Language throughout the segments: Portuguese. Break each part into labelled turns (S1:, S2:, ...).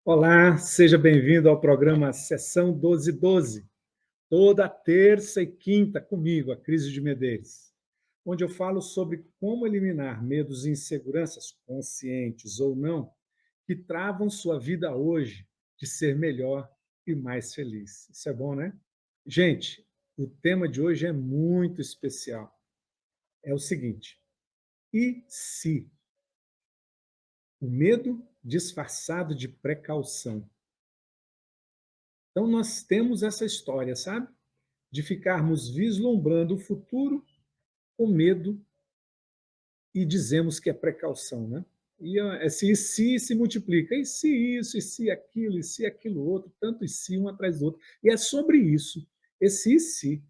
S1: Olá, seja bem-vindo ao programa Sessão 1212, toda terça e quinta comigo, a Cris de Medeiros, onde eu falo sobre como eliminar medos e inseguranças, conscientes ou não, que travam sua vida hoje de ser melhor e mais feliz. Isso é bom, né? Gente, o tema de hoje é muito especial. É o seguinte: e se? O medo disfarçado de precaução. Então, nós temos essa história, sabe? De ficarmos vislumbrando o futuro com medo e dizemos que é precaução, né? E esse se multiplica. E se isso, e se aquilo outro, tanto e se um atrás do outro. E é sobre isso, esse e se,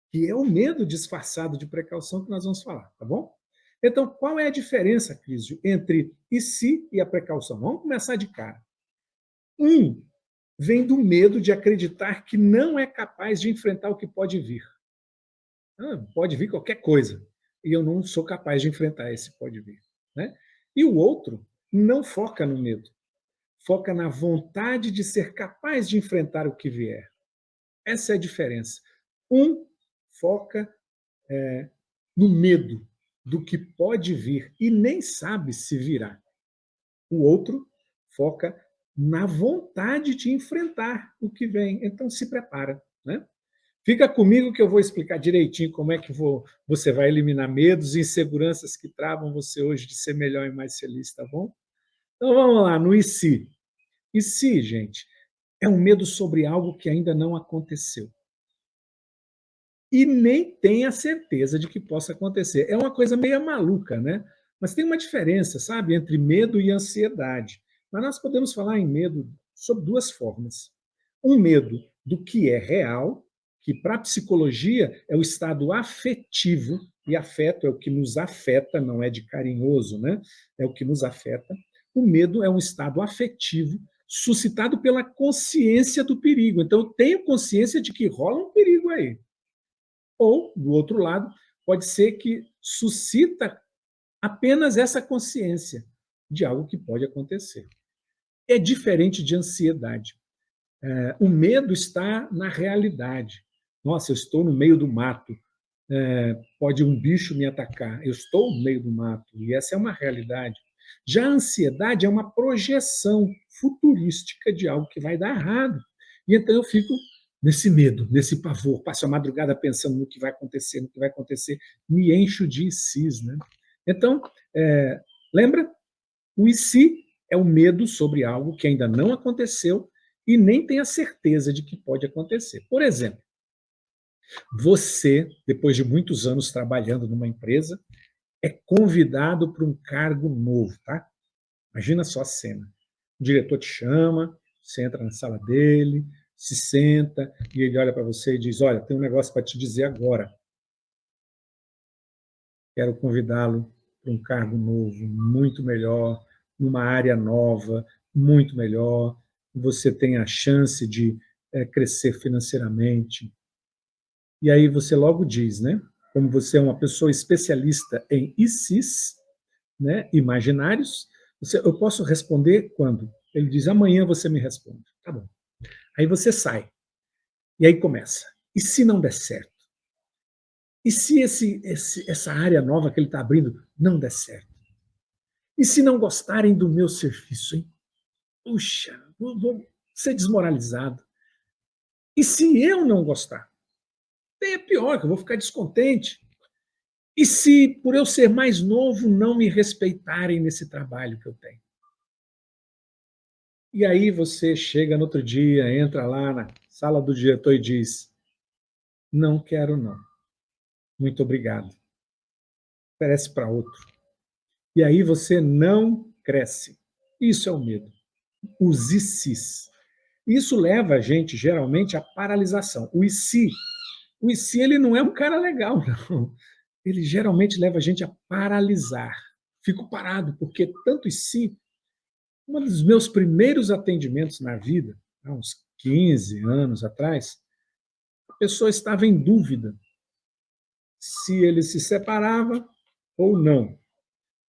S1: que é o medo disfarçado de precaução que nós vamos falar, tá bom? Então, qual é a diferença, Crísio, entre e se e a precaução? Vamos começar de cara. Um vem do medo de acreditar que não é capaz de enfrentar o que pode vir. Pode vir qualquer coisa, e eu não sou capaz de enfrentar esse pode vir. Né? E o outro não foca no medo, foca na vontade de ser capaz de enfrentar o que vier. Essa é a diferença. Um foca no medo do que pode vir e nem sabe se virá. O outro foca na vontade de enfrentar o que vem. Então se prepara. Né? Fica comigo que eu vou explicar direitinho como é que você vai eliminar medos e inseguranças que travam você hoje de ser melhor e mais feliz, tá bom? Então vamos lá, no e se. E se, gente, é um medo sobre algo que ainda não aconteceu. E nem tem a certeza de que possa acontecer. É uma coisa meio maluca, né? Mas tem uma diferença, sabe, entre medo e ansiedade. Mas nós podemos falar em medo sob duas formas. Um medo do que é real, que para a psicologia é o estado afetivo, e afeto é o que nos afeta, não é de carinhoso, né? É o que nos afeta. O medo é um estado afetivo suscitado pela consciência do perigo. Então, eu tenho consciência de que rola um perigo aí. Ou, do outro lado, pode ser que suscita apenas essa consciência de algo que pode acontecer. É diferente de ansiedade. O medo está na realidade. Nossa, eu estou no meio do mato. Pode um bicho me atacar. Eu estou no meio do mato. E essa é uma realidade. Já a ansiedade é uma projeção futurística de algo que vai dar errado. E então eu fico nesse medo, nesse pavor, passo a madrugada pensando no que vai acontecer, no que vai acontecer, me encho de ICs. Né? Então, lembra? O e se é o medo sobre algo que ainda não aconteceu e nem tem a certeza de que pode acontecer. Por exemplo, você, depois de muitos anos trabalhando numa empresa, é convidado para um cargo novo, tá? Imagina só a cena. O diretor te chama, você entra na sala dele, se senta, e ele olha para você e diz: olha, tem um negócio para te dizer agora. Quero convidá-lo para um cargo novo, muito melhor, numa área nova, muito melhor. Você tem a chance de crescer financeiramente. E aí você logo diz, né? Como você é uma pessoa especialista em ICs, né, imaginários, eu posso responder quando? Ele diz: amanhã você me responde. Tá bom. Aí você sai. E aí começa. E se não der certo? E se essa área nova que ele está abrindo não der certo? E se não gostarem do meu serviço, hein? Puxa, vou ser desmoralizado. E se eu não gostar? É pior, que eu vou ficar descontente. E se, por eu ser mais novo, não me respeitarem nesse trabalho que eu tenho? E aí você chega no outro dia, entra lá na sala do diretor e diz: não quero não, muito obrigado. Oferece para outro. E aí você não cresce. Isso é o medo. Os ICs. Isso leva a gente, geralmente, à paralisação. O IC ele não é um cara legal, não. Ele geralmente leva a gente a paralisar. Fico parado, porque tanto IC, um dos meus primeiros atendimentos na vida, há uns 15 anos atrás, a pessoa estava em dúvida se ele se separava ou não.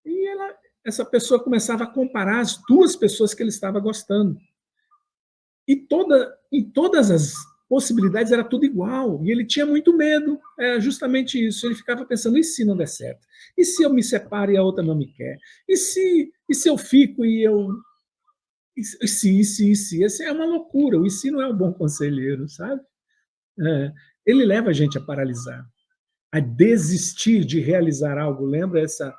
S1: E ela essa pessoa começava a comparar as duas pessoas que ele estava gostando. E todas as possibilidades era tudo igual. E ele tinha muito medo. É justamente isso. Ele ficava pensando, e se não der certo? E se eu me separo e a outra não me quer? E se eu fico e eu... E se? Essa é uma loucura. O e se não é um bom conselheiro, sabe? É, ele leva a gente a paralisar, a desistir de realizar algo. Lembra essa...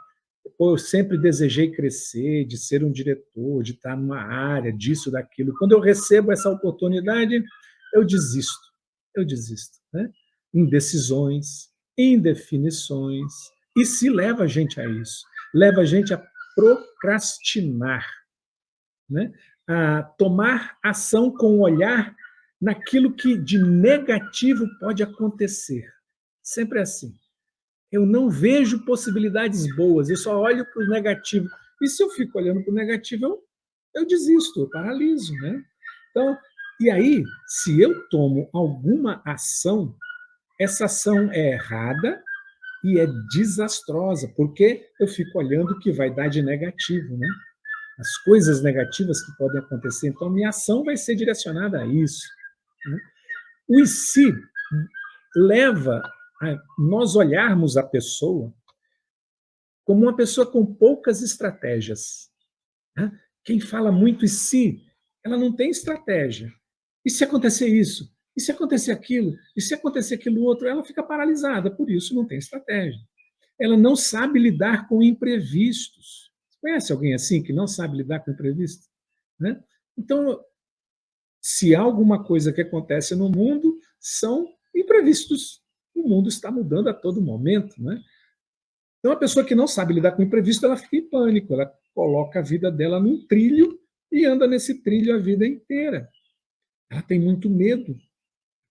S1: Pô, eu sempre desejei crescer, de ser um diretor, de estar numa área, disso, daquilo. Quando eu recebo essa oportunidade, eu desisto. Eu desisto. Né? Indecisões, indefinições. E se leva a gente a isso? Leva a gente a procrastinar, né? A tomar ação com o olhar naquilo que de negativo pode acontecer. Sempre assim. Eu não vejo possibilidades boas, eu só olho para o negativo. E se eu fico olhando para o negativo, eu desisto, eu paraliso. Né? Então, e aí, se eu tomo alguma ação, essa ação é errada e é desastrosa, porque eu fico olhando o que vai dar de negativo, né? As coisas negativas que podem acontecer. Então, minha ação vai ser direcionada a isso. Né? O e se leva a nós olharmos a pessoa como uma pessoa com poucas estratégias. Né? Quem fala muito e se, ela não tem estratégia. E se acontecer isso? E se acontecer aquilo? E se acontecer aquilo outro? Ela fica paralisada, por isso não tem estratégia. Ela não sabe lidar com imprevistos. Você conhece alguém assim que não sabe lidar com imprevistos? Né? Então, se há alguma coisa que acontece no mundo, são imprevistos. O mundo está mudando a todo momento. Né? Então, uma pessoa que não sabe lidar com imprevisto, ela fica em pânico, ela coloca a vida dela num trilho e anda nesse trilho a vida inteira. Ela tem muito medo.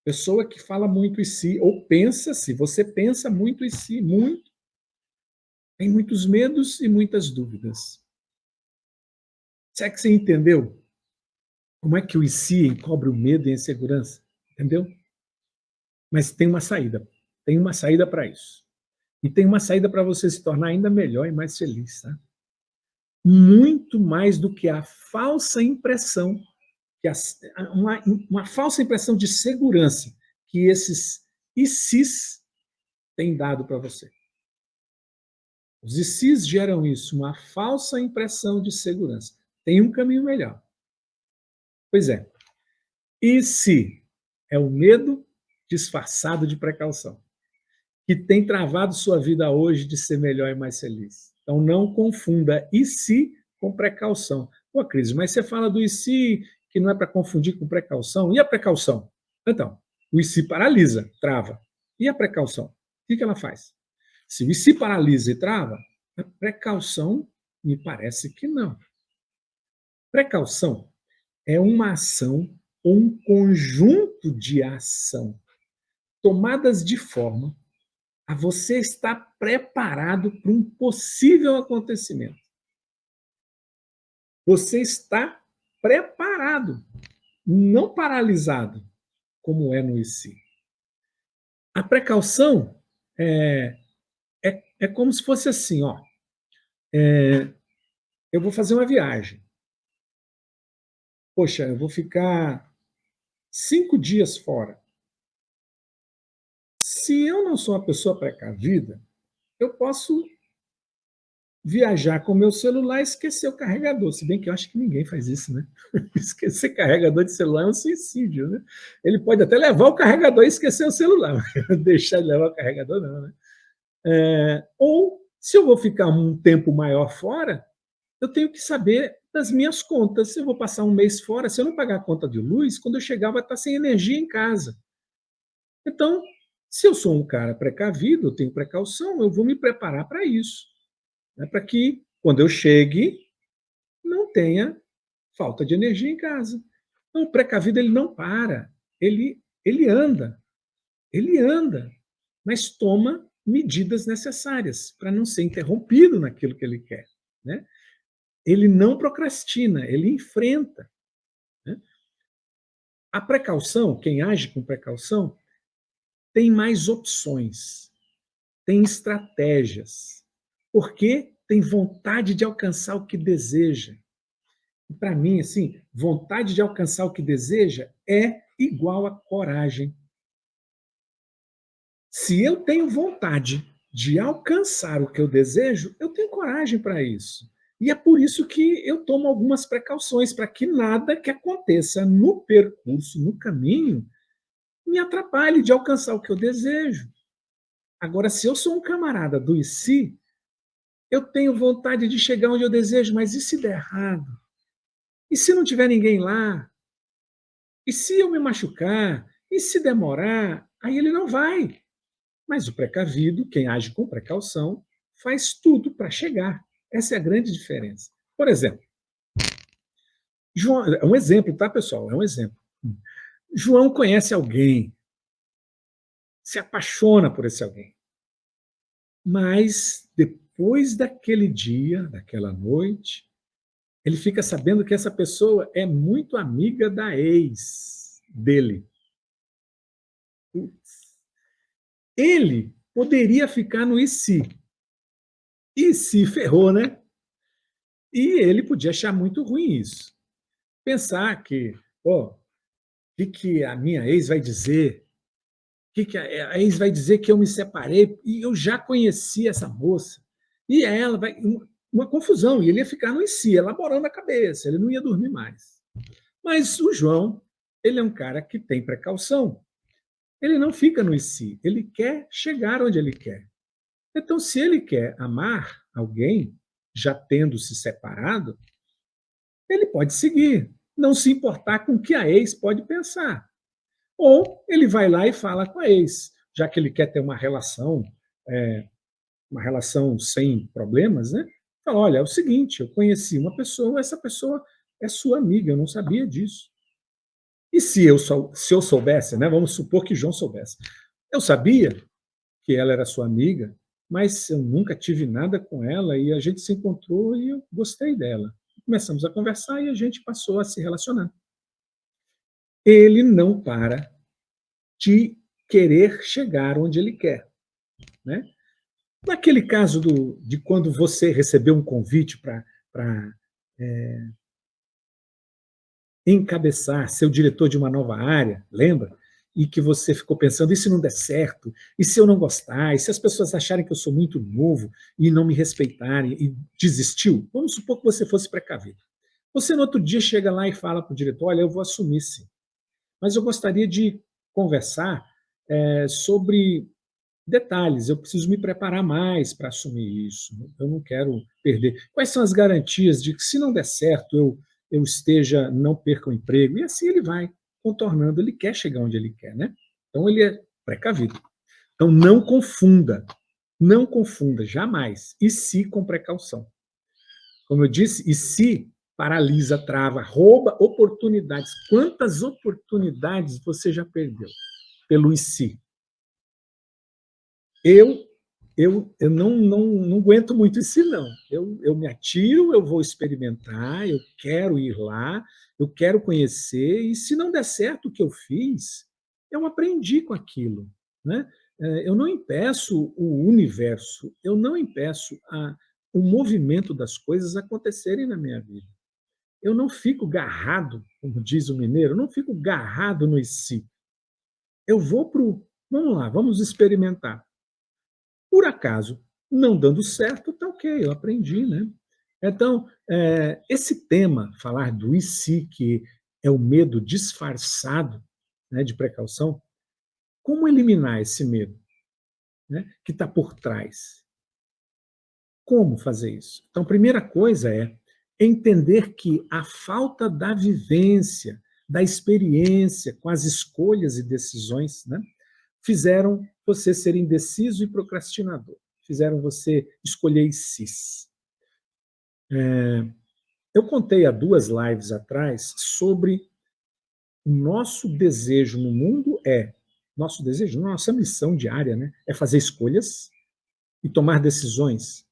S1: Pessoa que fala muito em si, ou pensa, se você pensa muito em si, muito, tem muitos medos e muitas dúvidas. Será que você entendeu como é que o e si encobre o medo e a insegurança? Entendeu? Mas tem uma saída para isso. E tem uma saída para você se tornar ainda melhor e mais feliz. Tá? Muito mais do que a falsa impressão, que uma falsa impressão de segurança que esses ICs têm dado para você. Os ICs geram isso, uma falsa impressão de segurança. Tem um caminho melhor. Pois é. E se é o medo disfarçado de precaução, que tem travado sua vida hoje de ser melhor e mais feliz. Então não confunda e se com precaução. Pô, Cris, mas você fala do e se que não é para confundir com precaução. E a precaução? Então, o e se paralisa, trava. E a precaução? O que ela faz? Se o e se paralisa e trava, a precaução me parece que não. Precaução é uma ação ou um conjunto de ação tomadas de forma a você estar preparado para um possível acontecimento. Você está preparado, não paralisado, como é no e se. A precaução é como se fosse assim, ó. Eu vou fazer uma viagem. Poxa, eu vou ficar 5 dias fora. Se eu não sou uma pessoa precavida, eu posso viajar com o meu celular e esquecer o carregador, se bem que eu acho que ninguém faz isso, né? Esquecer carregador de celular é um suicídio, né? Ele pode até levar o carregador e esquecer o celular, mas deixar de levar o carregador não, né? Ou, se eu vou ficar um tempo maior fora, eu tenho que saber das minhas contas. Se eu vou passar um mês fora, se eu não pagar a conta de luz, quando eu chegar vai estar sem energia em casa. Então, se eu sou um cara precavido, eu tenho precaução, eu vou me preparar para isso. Né, para que, quando eu chegue, não tenha falta de energia em casa. Então, o precavido ele não para, ele anda, mas toma medidas necessárias para não ser interrompido naquilo que ele quer. Né? Ele não procrastina, ele enfrenta. Né? A precaução, quem age com precaução, tem mais opções, tem estratégias, porque tem vontade de alcançar o que deseja. E para mim, assim, vontade de alcançar o que deseja é igual a coragem. Se eu tenho vontade de alcançar o que eu desejo, eu tenho coragem para isso. E é por isso que eu tomo algumas precauções, para que nada que aconteça no percurso, no caminho, me atrapalhe de alcançar o que eu desejo. Agora, se eu sou um camarada do e se, eu tenho vontade de chegar onde eu desejo, mas e se der errado? E se não tiver ninguém lá? E se eu me machucar? E se demorar? Aí ele não vai. Mas o precavido, quem age com precaução, faz tudo para chegar. Essa é a grande diferença. Por exemplo, João, é um exemplo, tá, pessoal? É um exemplo. João conhece alguém, se apaixona por esse alguém. Mas depois daquele dia, daquela noite, ele fica sabendo que essa pessoa é muito amiga da ex dele. Ele poderia ficar no e se. E se ferrou, né? E ele podia achar muito ruim isso. Pensar que, pô, o que a minha ex vai dizer? O que a ex vai dizer que eu me separei e eu já conheci essa moça? E ela vai. Uma confusão, e ele ia ficar no e se, elaborando a cabeça, ele não ia dormir mais. Mas o João, ele é um cara que tem precaução. Ele não fica no e se, ele quer chegar onde ele quer. Então, se ele quer amar alguém, já tendo se separado, ele pode seguir, não se importar com o que a ex pode pensar. Ou ele vai lá e fala com a ex, já que ele quer ter uma relação sem problemas, né? Fala, olha, é o seguinte, eu conheci uma pessoa, essa pessoa é sua amiga, eu não sabia disso. E se eu soubesse, né? Vamos supor que João soubesse. Eu sabia que ela era sua amiga, mas eu nunca tive nada com ela e a gente se encontrou e eu gostei dela. Começamos a conversar e a gente passou a se relacionar. Ele não para de querer chegar onde ele quer, né? Naquele caso de quando você recebeu um convite para encabeçar, ser o diretor de uma nova área, lembra? E que você ficou pensando, e se não der certo? E se eu não gostar? E se as pessoas acharem que eu sou muito novo e não me respeitarem e desistiu? Vamos supor que você fosse precavido. Você no outro dia chega lá e fala para o diretor, olha, eu vou assumir sim, mas eu gostaria de conversar sobre detalhes, eu preciso me preparar mais para assumir isso, eu não quero perder. Quais são as garantias de que se não der certo eu esteja, não perca o emprego? E assim ele vai contornando, ele quer chegar onde ele quer, né? Então ele é precavido. Então não confunda jamais, e se com precaução. Como eu disse, e se paralisa, trava, rouba oportunidades. Quantas oportunidades você já perdeu pelo e se? Eu eu não aguento muito isso, não. Eu me atiro, eu vou experimentar, eu quero ir lá, eu quero conhecer, e se não der certo o que eu fiz, eu aprendi com aquilo, né? Eu não impeço o universo, eu não impeço o movimento das coisas acontecerem na minha vida. Eu não fico garrado, como diz o mineiro, eu não fico garrado no e se. Eu vou para o. Vamos lá, vamos experimentar. Por acaso, não dando certo, tá ok, eu aprendi, né? Então, esse tema, falar do e se, que é o medo disfarçado, né, de precaução, como eliminar esse medo, né, que está por trás? Como fazer isso? Então, a primeira coisa é entender que a falta da vivência, da experiência com as escolhas e decisões, né, fizeram você ser indeciso e procrastinador. Fizeram você escolher ICIS. Eu contei há 2 lives atrás sobre o nosso desejo no mundo nosso desejo, nossa missão diária, né, é fazer escolhas e tomar decisões.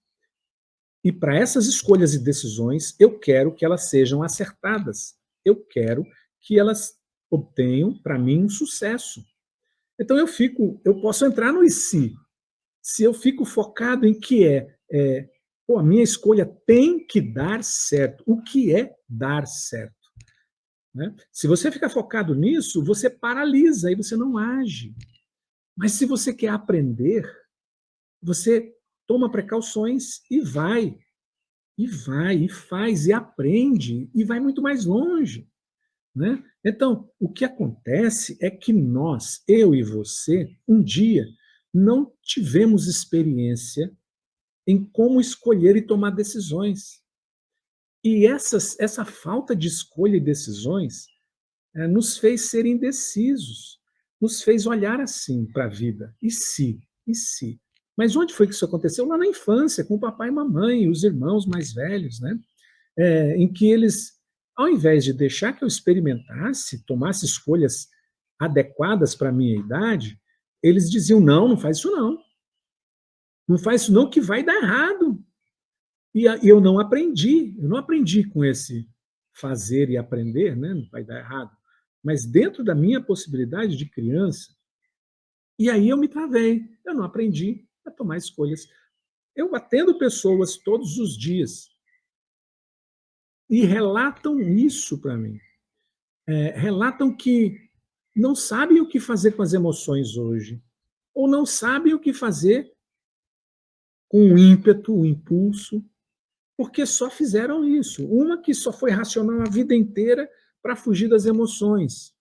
S1: E para essas escolhas e decisões, eu quero que elas sejam acertadas. Eu quero que elas obtenham, para mim, um sucesso. Então eu posso entrar no e se eu fico focado em que Pô, a minha escolha tem que dar certo. O que é dar certo? Né? Se você ficar focado nisso, você paralisa e você não age. Mas se você quer aprender, você toma precauções e faz, e aprende, e vai muito mais longe. Né? Então, o que acontece é que nós, eu e você, um dia, não tivemos experiência em como escolher e tomar decisões. E essa falta de escolha e decisões nos fez ser indecisos, nos fez olhar assim para a vida. E se? E se? Mas onde foi que isso aconteceu? Lá na infância, com o papai e mamãe, os irmãos mais velhos, né? Em que eles, ao invés de deixar que eu experimentasse, tomasse escolhas adequadas para a minha idade, eles diziam, não, não faz isso não. Não faz isso não que vai dar errado. E eu não aprendi com esse fazer e aprender, né? Não vai dar errado. Mas dentro da minha possibilidade de criança, e aí eu me travei, eu não aprendi a tomar escolhas. Eu atendo pessoas todos os dias e relatam isso para mim. Relatam que não sabem o que fazer com as emoções hoje, ou não sabem o que fazer com o ímpeto, o impulso, porque só fizeram isso. Uma que só foi racional a vida inteira para fugir das emoções.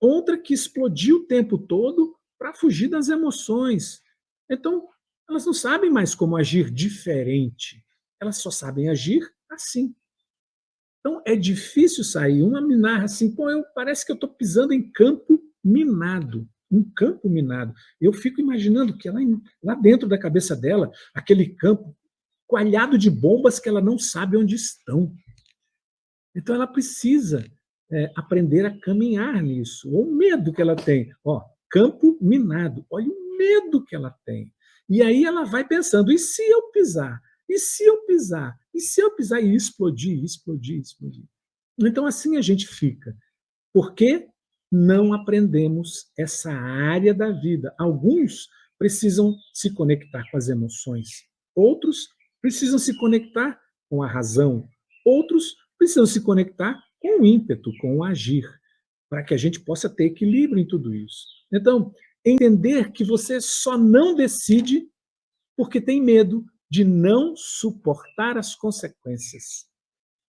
S1: Outra que explodiu o tempo todo para fugir das emoções. Então, elas não sabem mais como agir diferente. Elas só sabem agir assim. Então, é difícil sair. Uma me narra assim, pô, parece que eu estou pisando em campo minado. Um campo minado. Eu fico imaginando que lá dentro da cabeça dela, aquele campo coalhado de bombas que ela não sabe onde estão. Então ela precisa aprender a caminhar nisso. O medo que ela tem. Ó, campo minado. Olha o medo que ela tem. E aí ela vai pensando, e se eu pisar? E se eu pisar? E se eu pisar e explodir, explodir, explodir? Então assim a gente fica. Por que não aprendemos essa área da vida? Alguns precisam se conectar com as emoções, outros precisam se conectar com a razão, outros precisam se conectar com o ímpeto, com o agir, para que a gente possa ter equilíbrio em tudo isso. Então, entender que você só não decide porque tem medo de não suportar as consequências.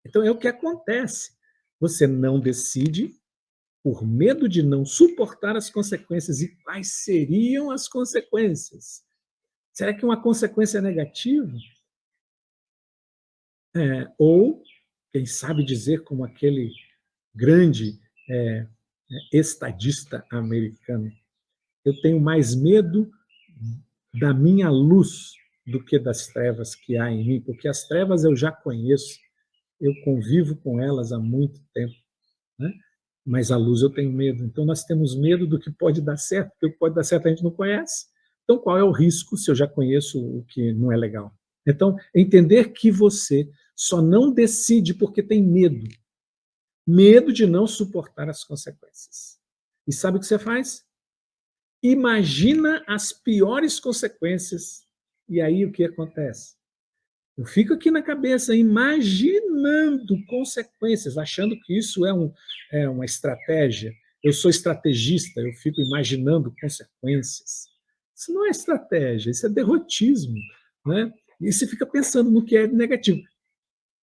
S1: Então, é o que acontece. Você não decide por medo de não suportar as consequências. E quais seriam as consequências? Será que uma consequência é negativa? Ou, quem sabe dizer, como aquele grande estadista americano, eu tenho mais medo da minha luz do que das trevas que há em mim, porque as trevas eu já conheço, eu convivo com elas há muito tempo, né? Mas a luz eu tenho medo. Então nós temos medo do que pode dar certo, porque o que pode dar certo a gente não conhece. Então qual é o risco se eu já conheço o que não é legal? Então, entender que você só não decide porque tem medo. Medo de não suportar as consequências. E sabe o que você faz? Imagina as piores consequências. E aí o que acontece? Eu fico aqui na cabeça imaginando consequências, achando que isso é uma estratégia. Eu sou estrategista, eu fico imaginando consequências. Isso não é estratégia, isso é derrotismo. Né? E você fica pensando no que é negativo.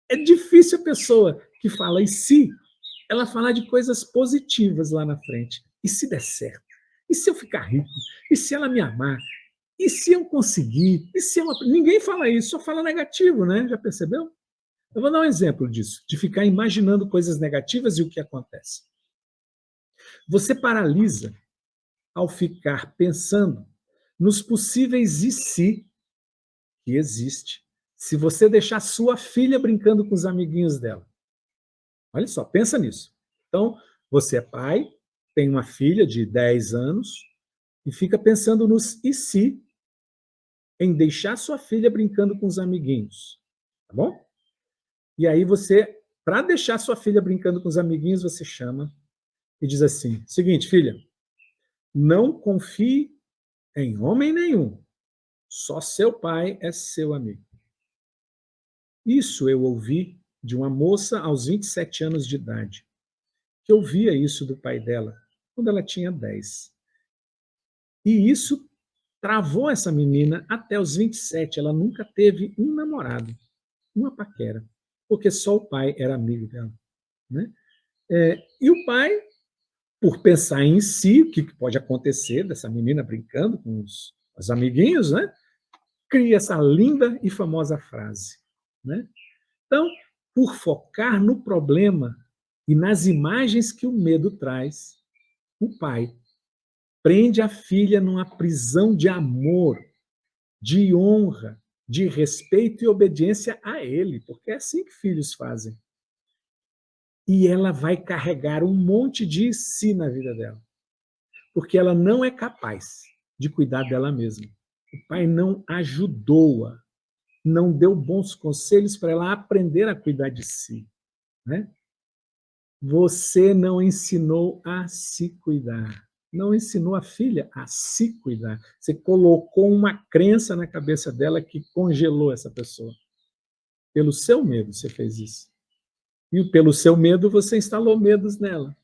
S1: É difícil a pessoa que fala e se ela falar de coisas positivas lá na frente. E se der certo? E se eu ficar rico? E se ela me amar? E se eu conseguir? E se eu... Ninguém fala isso, só fala negativo, né? Já percebeu? Eu vou dar um exemplo disso, de ficar imaginando coisas negativas e o que acontece. Você paralisa ao ficar pensando nos possíveis e se que existe. Se você deixar sua filha brincando com os amiguinhos dela. Olha só, pensa nisso. Então, você é pai, tem uma filha de 10 anos e fica pensando nos e se em deixar sua filha brincando com os amiguinhos, tá bom? E aí você, para deixar sua filha brincando com os amiguinhos, você chama e diz assim: seguinte, filha, não confie em homem nenhum, só seu pai é seu amigo. Isso eu ouvi de uma moça aos 27 anos de idade, que ouvia isso do pai dela, quando ela tinha 10. E isso travou essa menina até os 27. Ela nunca teve um namorado, uma paquera, porque só o pai era amigo dela, né? E o pai, por pensar em si, o que pode acontecer dessa menina brincando com os amiguinhos, né? Cria essa linda e famosa frase, né? Então, por focar no problema e nas imagens que o medo traz, o pai prende a filha numa prisão de amor, de honra, de respeito e obediência a ele, porque é assim que filhos fazem. E ela vai carregar um monte de si na vida dela, porque ela não é capaz de cuidar dela mesma. O pai não ajudou-a, não deu bons conselhos para ela aprender a cuidar de si, né? Você não ensinou a se cuidar. Não ensinou a filha a se cuidar. Você colocou uma crença na cabeça dela que congelou essa pessoa. Pelo seu medo você fez isso. E pelo seu medo você instalou medos nela.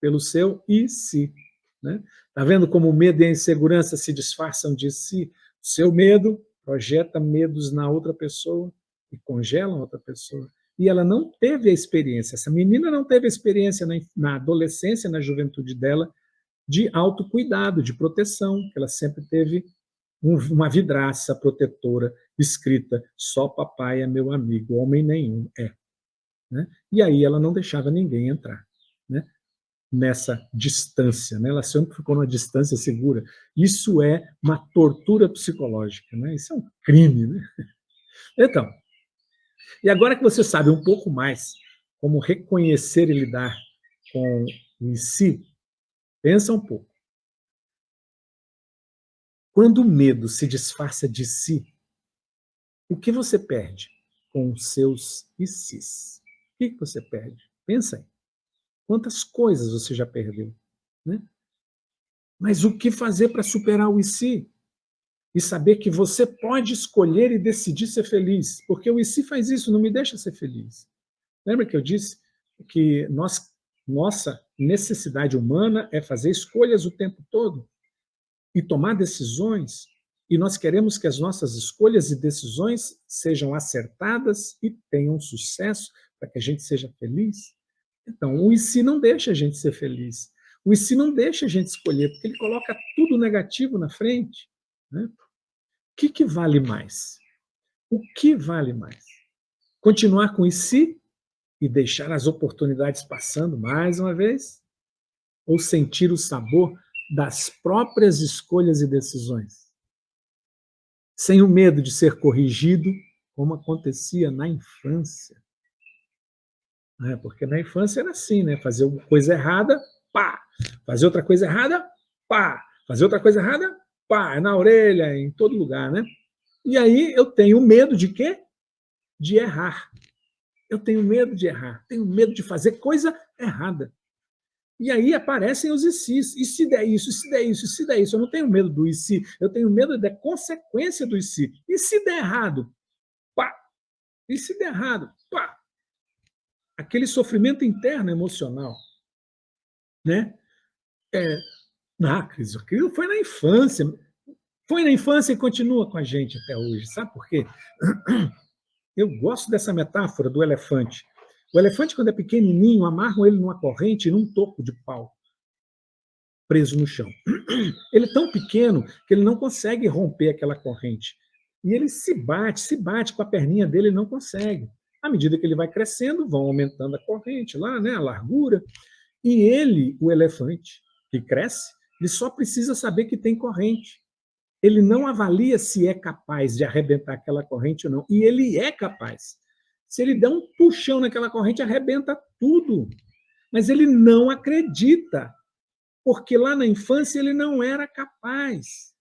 S1: Pelo seu e se. Né? Tá vendo como o medo e a insegurança se disfarçam de si? O seu medo projeta medos na outra pessoa e congela a outra pessoa. E ela não teve a experiência, essa menina não teve a experiência na adolescência, na juventude dela, de autocuidado, de proteção, que ela sempre teve uma vidraça protetora escrita: só papai é meu amigo, homem nenhum é. Né? E aí ela não deixava ninguém entrar, né? Nessa distância, né? Ela sempre ficou numa distância segura. Isso é uma tortura psicológica, né? Isso é um crime, né? Então, e agora que você sabe um pouco mais como reconhecer e lidar com o si, pensa um pouco. Quando o medo se disfarça de si, o que você perde com os seus e sis? O que você perde? Pensa aí. Quantas coisas você já perdeu, né? Mas o que fazer para superar o e si? E saber que você pode escolher e decidir ser feliz, porque o e se faz isso, não me deixa ser feliz. Lembra que eu disse que nossa necessidade humana é fazer escolhas o tempo todo e tomar decisões, e nós queremos que as nossas escolhas e decisões sejam acertadas e tenham sucesso para que a gente seja feliz? Então, o e se não deixa a gente ser feliz. O e se não deixa a gente escolher, porque ele coloca tudo negativo na frente, né? O que vale mais? O que vale mais? Continuar com o e se e deixar as oportunidades passando mais uma vez? Ou sentir o sabor das próprias escolhas e decisões? Sem o medo de ser corrigido, como acontecia na infância. Porque na infância era assim, né? Fazer uma coisa errada, pá! Fazer outra coisa errada, pá! Fazer outra coisa errada, pá! Na orelha, em todo lugar, né? E aí eu tenho medo de quê? De errar. Eu tenho medo de errar, tenho medo de fazer coisa errada. E aí aparecem os e se's. E se der isso, e se der isso, e se der isso? Eu não tenho medo do e se, eu tenho medo da consequência do e se. E se der errado? Pá! E se der errado? Pá! Aquele sofrimento interno emocional, né? Cris, aquilo foi na infância e continua com a gente até hoje. Sabe por quê? Eu gosto dessa metáfora do elefante. O elefante, quando é pequenininho, amarram ele numa corrente e num toco de pau, preso no chão. Ele é tão pequeno que ele não consegue romper aquela corrente. E ele se bate com a perninha dele e não consegue. À medida que ele vai crescendo, vão aumentando a corrente lá, né, a largura. E ele, o elefante, que cresce, ele só precisa saber que tem corrente. Ele não avalia se é capaz de arrebentar aquela corrente ou não. E ele é capaz. Se ele der um puxão naquela corrente, arrebenta tudo. Mas ele não acredita, porque lá na infância ele não era capaz.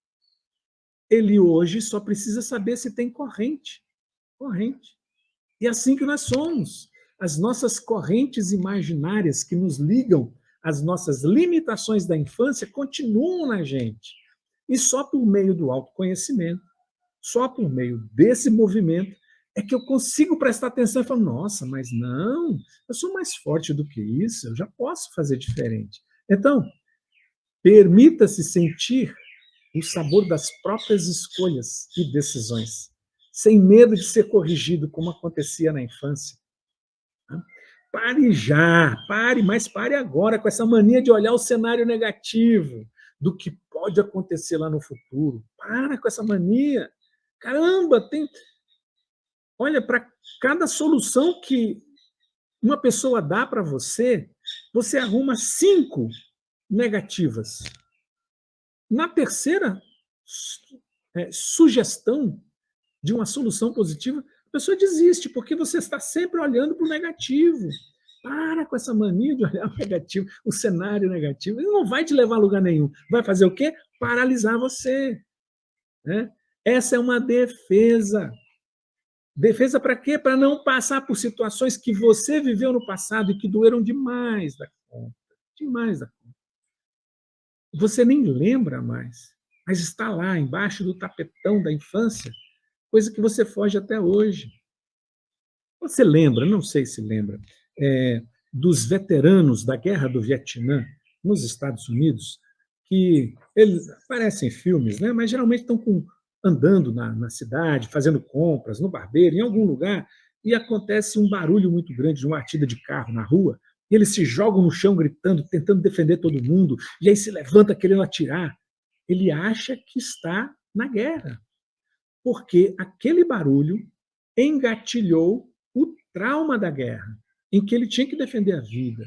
S1: Ele hoje só precisa saber se tem corrente. Corrente. E é assim que nós somos. As nossas correntes imaginárias que nos ligam às nossas limitações da infância continuam na gente. E só por meio do autoconhecimento, só por meio desse movimento, é que eu consigo prestar atenção e falar, nossa, mas não, eu sou mais forte do que isso, eu já posso fazer diferente. Então, permita-se sentir o sabor das próprias escolhas e decisões, sem medo de ser corrigido, como acontecia na infância. Pare já, pare, mas pare agora com essa mania de olhar o cenário negativo do que pode acontecer lá no futuro. Para com essa mania. Caramba, olha, para cada solução que uma pessoa dá para você, você arruma 5 negativas. Na terceira sugestão de uma solução positiva, a pessoa desiste, porque você está sempre olhando para o negativo. Para com essa mania de olhar o negativo, o cenário negativo. Ele não vai te levar a lugar nenhum. Vai fazer o quê? Paralisar você. Né? Essa é uma defesa. Defesa para quê? Para não passar por situações que você viveu no passado e que doeram demais da conta. Demais da conta. Você nem lembra mais, mas está lá, embaixo do tapetão da infância, coisa que você foge até hoje. Você lembra, não sei se lembra, dos veteranos da Guerra do Vietnã nos Estados Unidos, que eles aparecem em filmes, né, mas geralmente estão andando na cidade, fazendo compras, no barbeiro, em algum lugar, e acontece um barulho muito grande de uma batida de carro na rua, e eles se jogam no chão gritando, tentando defender todo mundo, e aí se levanta querendo atirar. Ele acha que está na guerra, porque aquele barulho engatilhou o trauma da guerra, em que ele tinha que defender a vida.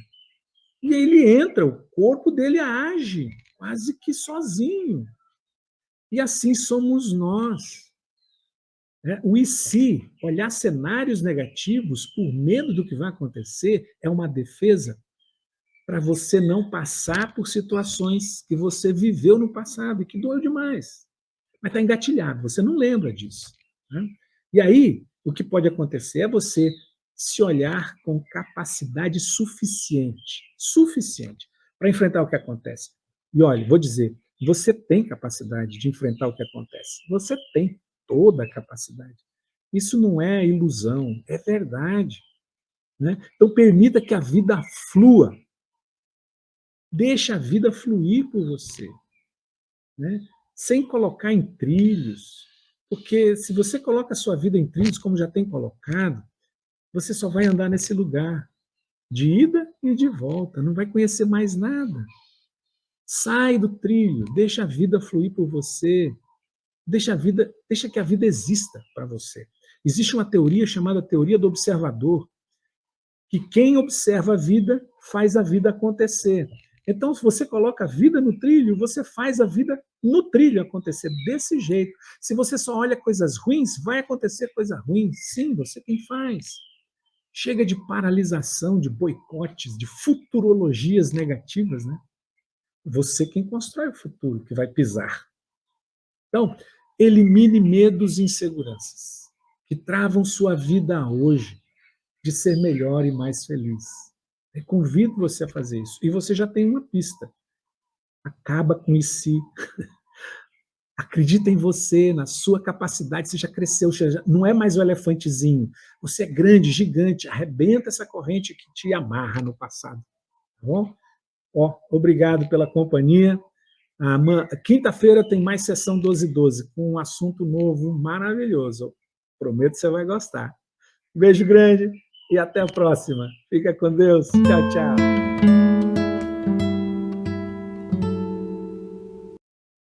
S1: E aí ele entra, o corpo dele age, quase que sozinho. E assim somos nós. O e se, olhar cenários negativos por medo do que vai acontecer, é uma defesa para você não passar por situações que você viveu no passado e que doeu demais. Mas está engatilhado, você não lembra disso. Né? E aí, o que pode acontecer é você se olhar com capacidade suficiente para enfrentar o que acontece. E olha, vou dizer, você tem capacidade de enfrentar o que acontece. Você tem toda a capacidade. Isso não é ilusão, é verdade. Né? Então, permita que a vida flua. Deixa a vida fluir por você. Né? Sem colocar em trilhos. Porque se você coloca a sua vida em trilhos, como já tem colocado, você só vai andar nesse lugar, de ida e de volta, não vai conhecer mais nada. Sai do trilho, deixa a vida fluir por você, deixa que a vida exista para você. Existe uma teoria chamada teoria do observador, que quem observa a vida faz a vida acontecer. Então, se você coloca a vida no trilho, você faz a vida no trilho acontecer desse jeito. Se você só olha coisas ruins, vai acontecer coisa ruim. Sim, você quem faz. Chega de paralisação, de boicotes, de futurologias negativas, né? Você quem constrói o futuro, que vai pisar. Então, elimine medos e inseguranças que travam sua vida hoje de ser melhor e mais feliz. Eu convido você a fazer isso. E você já tem uma pista. Acaba com isso. Acredita em você, na sua capacidade, você já cresceu, não é mais o elefantezinho. Você é grande, gigante, arrebenta essa corrente que te amarra no passado. Tá bom? Obrigado pela companhia. Quinta-feira tem mais sessão 12/12, com um assunto novo maravilhoso. Prometo que você vai gostar. Beijo grande e até a próxima. Fica com Deus. Tchau, tchau.